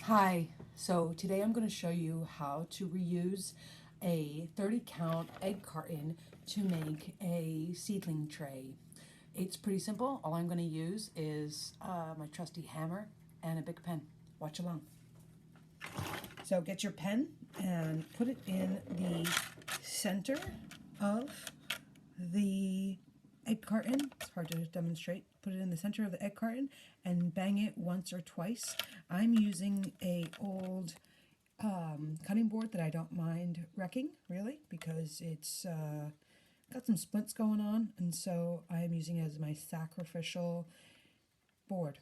Hi, so today I'm going to show you how to reuse a 30 count egg carton to make a seedling tray. It's pretty simple. All I'm going to use is my trusty hammer and a big pen. Watch along. So get your pen and put it in the center of the egg carton. It's hard to demonstrate. Put it in the center of the egg carton and bang it once or twice. I'm using a old cutting board that I don't mind wrecking, really, because it's got some splints going on, and so I'm using it as my sacrificial board.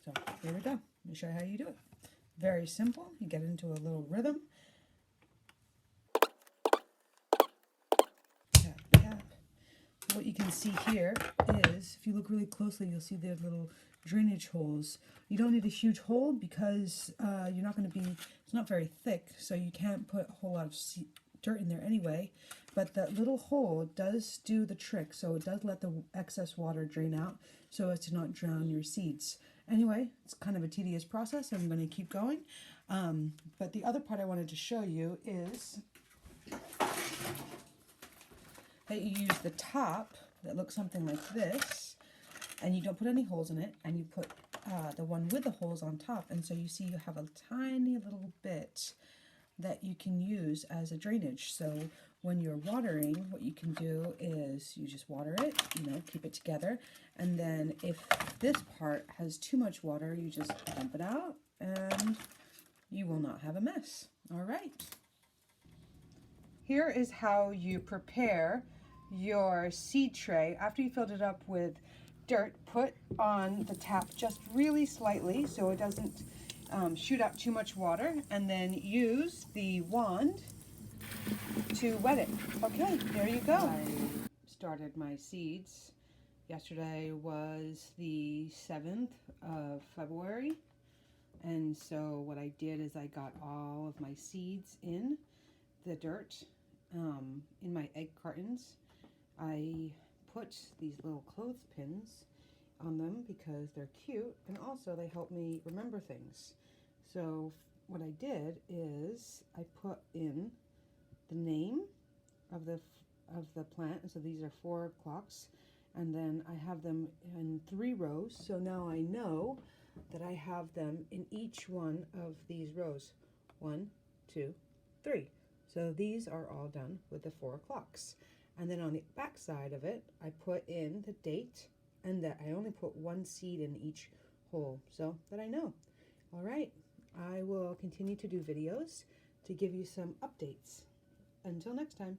So here we go. Let me show you how you do it. Very simple. You get into a little rhythm. Tap, tap. What you can see here is, if you look really closely, you'll see the little drainage holes. You don't need a huge hole because you're not going to be, it's not very thick, so you can't put a whole lot of dirt in there anyway. But that little hole does do the trick, so it does let the excess water drain out so as to not drown your seeds. Anyway, it's kind of a tedious process. I'm going to keep going. But the other part I wanted to show you is that you use the top that looks something like this, and you don't put any holes in it, and you put the one with the holes on top, and so you see you have a tiny little bit that you can use as a drainage. So when you're watering, what you can do is you just water it, keep it together, and then if this part has too much water, you just dump it out, and you will not have a mess. All right. Here is how you prepare your seed tray. After you filled it up with dirt, put on the tap just really slightly so it doesn't shoot out too much water, and then use the wand to wet it. Okay, there you go. I started my seeds. Yesterday was the 7th of February, and so what I did is I got all of my seeds in the dirt in my egg cartons. I put these little clothespins on them because they're cute, and also they help me remember things. So what I did is I put in the name of the plant. So these are 4 o'clocks, and then I have them in 3 rows. So now I know that I have them in each one of these rows. 1, 2, 3. So these are all done with the 4 o'clocks. And then on the back side of it, I put in the date and that I only put 1 seed in each hole so that I know. All right, I will continue to do videos to give you some updates. Until next time.